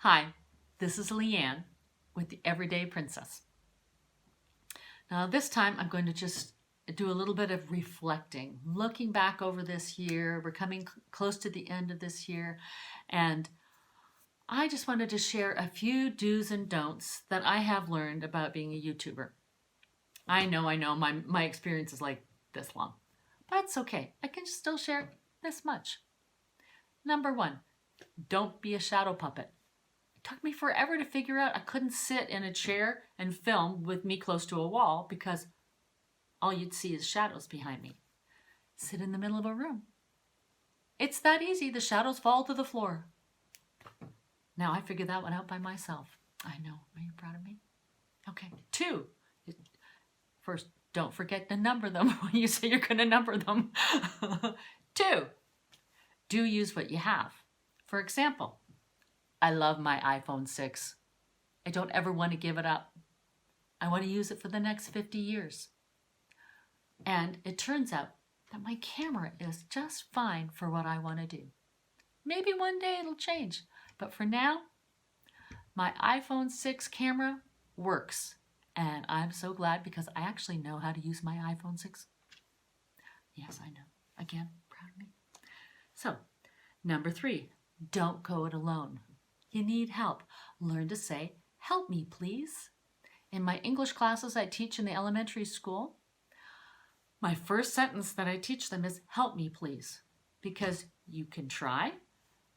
Hi, this is Leanne with the Everyday Princess. Now this time I'm going to just do a little bit of reflecting, looking back over this year. We're coming close to the end of this year, and I just wanted to share a few do's and don'ts that I have learned about being a YouTuber. I know, my experience is like this long, but it's okay. I can still share this much. Number one, don't be a shadow puppet. It took me forever to figure out I couldn't sit in a chair and film with me close to a wall because all you'd see is shadows behind me. Sit in the middle of a room. It's that easy. The shadows fall to the floor. Now I figured that one out by myself. I know. Are you proud of me? Okay. 2. First, don't forget to number them when you say you're going to number them. 2, do use what you have. For example, I love my iPhone 6. I don't ever want to give it up. I want to use it for the next 50 years. And it turns out that my camera is just fine for what I want to do. Maybe one day it'll change, but for now, my iPhone 6 camera works. And I'm so glad because I actually know how to use my iPhone 6. Yes, I know. Again, proud of me. So, number 3, don't go it alone. You need help. Learn to say, "Help me, please." In my English classes I teach in the elementary school, my first sentence that I teach them is, "Help me, please." Because you can try,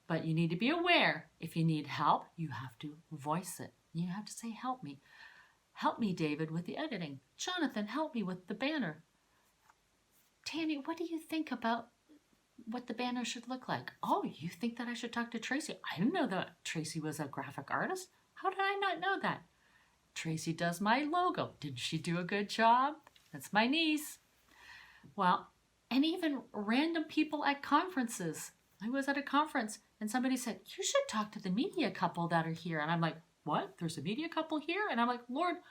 but you need to be aware. If you need help, you have to voice it. You have to say, "Help me." "Help me, David, with the editing." "Jonathan, help me with the banner." "Tammy, what do you think about what the banner should look like?" "Oh, you think that I should talk to Tracy?" "I didn't know that Tracy was a graphic artist. How did I not know that?" "Tracy does my logo. Didn't she do a good job?" "That's my niece." Well, and even random people at conferences. I was at a conference and somebody said, "You should talk to the media couple that are here." And I'm like, "What? There's a media couple here?" And I'm like, "Lord,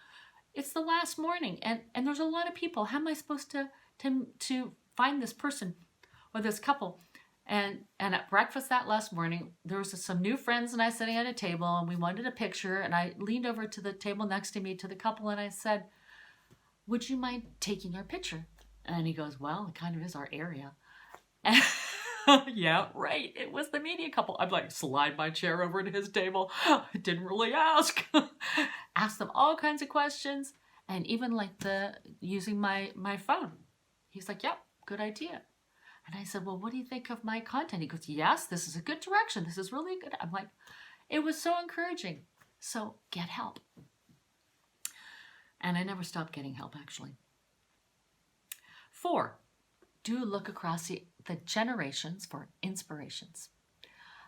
it's the last morning and there's a lot of people. How am I supposed to find this person or this couple?" And at breakfast that last morning, there was some new friends and I sitting at a table and we wanted a picture, and I leaned over to the table next to me to the couple and I said, "Would you mind taking our picture?" And he goes, "Well, it kind of is our area." Yeah, right. It was the media couple. I'm like, slide my chair over to his table. I didn't really ask. Ask them all kinds of questions, and even like using my phone. He's like, "Yep, good idea." And I said, "Well, what do you think of my content?" He goes, "Yes, this is a good direction. This is really good." I'm like, it was so encouraging. So get help. And I never stopped getting help, actually. 4, do look across the generations for inspirations.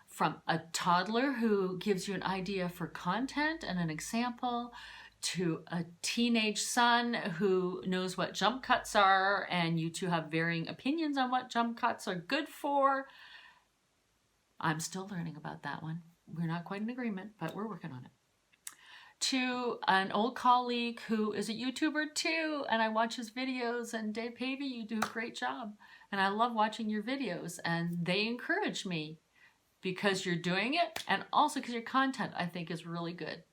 From a toddler who gives you an idea for content and an example, to a teenage son who knows what jump cuts are, and you two have varying opinions on what jump cuts are good for. I'm still learning about that one. We're not quite in agreement, but we're working on it. To an old colleague who is a YouTuber too, and I watch his videos, and Dave Pavey, you do a great job. And I love watching your videos, and they encourage me because you're doing it, and also because your content, I think, is really good.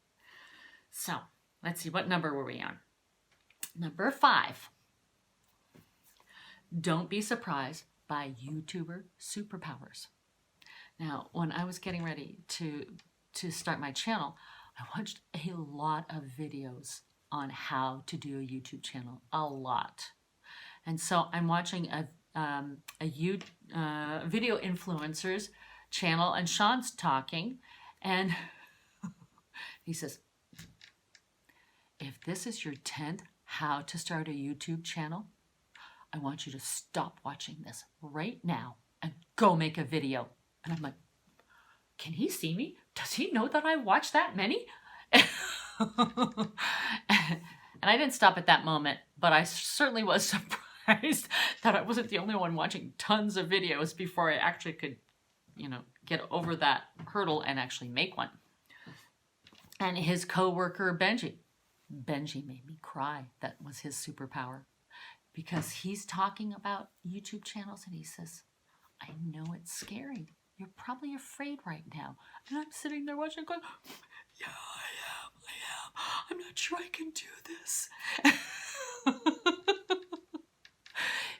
So, let's see, what number were we on? Number 5. Don't be surprised by YouTuber superpowers. Now, when I was getting ready to start my channel, I watched a lot of videos on how to do a YouTube channel, a lot. And so I'm watching a video influencers channel, and Sean's talking, and he says, "If this is your 10th how to start a YouTube channel, I want you to stop watching this right now and go make a video." And I'm like, can he see me? Does he know that I watched that many? And I didn't stop at that moment, but I certainly was surprised that I wasn't the only one watching tons of videos before I actually could, get over that hurdle and actually make one. And his co-worker, Benji made me cry. That was his superpower, because he's talking about YouTube channels and he says, "I know it's scary. You're probably afraid right now. And I'm sitting there watching going, yeah, I am. I'm not sure I can do this.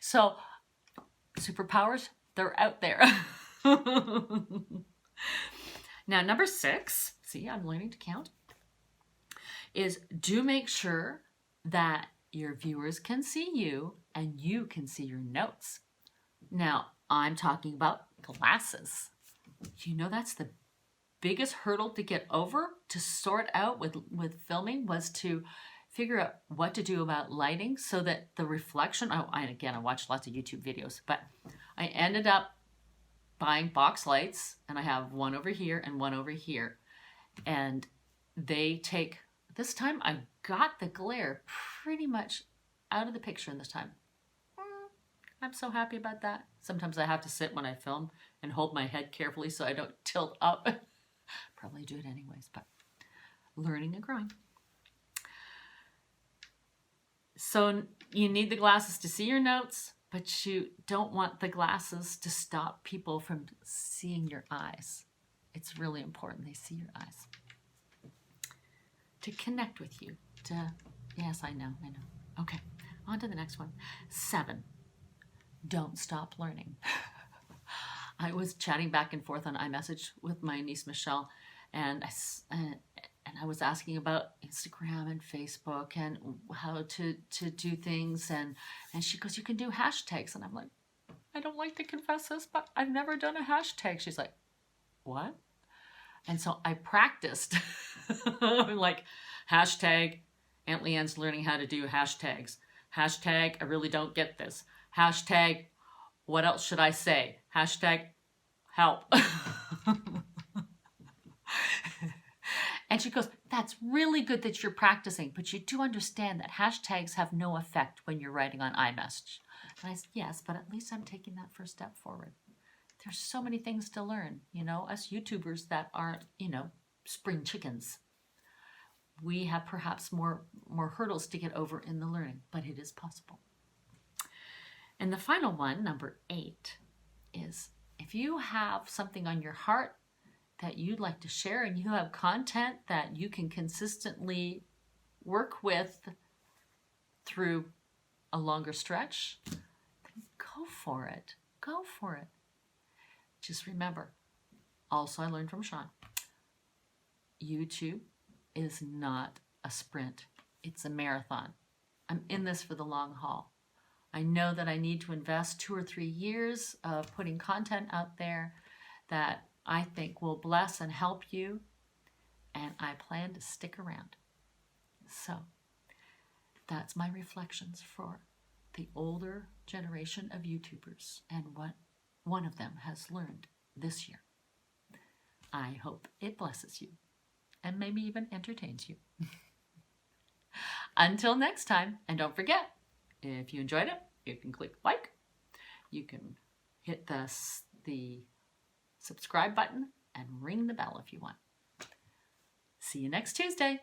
So, superpowers, they're out there. Now, number 6, see, I'm learning to count, is do make sure that your viewers can see you and you can see your notes. Now, I'm talking about glasses. You know, that's the biggest hurdle to get over, to sort out with filming, was to figure out what to do about lighting so that the reflection, I watched lots of YouTube videos, but I ended up buying box lights, and I have one over here and one over here. And they take, this time I got the glare pretty much out of the picture in this time. I'm so happy about that. Sometimes I have to sit when I film and hold my head carefully so I don't tilt up. Probably do it anyways, but learning and growing. So you need the glasses to see your notes, but you don't want the glasses to stop people from seeing your eyes. It's really important they see your eyes. To connect with you. Yes, I know. Okay, on to the next one. 7, don't stop learning. I was chatting back and forth on iMessage with my niece Michelle, and I was asking about Instagram and Facebook and how to do things, and she goes, you can do hashtags, and I'm like, I don't like to confess this, but I've never done a hashtag. She's like, what? And so I practiced. Like, hashtag Aunt Leanne's learning how to do hashtags. Hashtag I really don't get this. Hashtag what else should I say? Hashtag help. And she goes, that's really good that you're practicing, but you do understand that hashtags have no effect when you're writing on iMessage. And I said, yes, but at least I'm taking that first step forward. There's so many things to learn, you know, us YouTubers that aren't, you know, spring chickens. We have perhaps more hurdles to get over in the learning, but it is possible. And the final one, number 8, is if you have something on your heart that you'd like to share and you have content that you can consistently work with through a longer stretch, then go for it. Go for it. Just remember, also I learned from Sean, YouTube is not a sprint. It's a marathon. I'm in this for the long haul. I know that I need to invest 2 or 3 years of putting content out there that I think will bless and help you, and I plan to stick around. So that's my reflections for the older generation of YouTubers and what one of them has learned this year. I hope it blesses you and maybe even entertains you. Until next time, and don't forget, if you enjoyed it, you can click like, you can hit the subscribe button and ring the bell if you want. See you next Tuesday.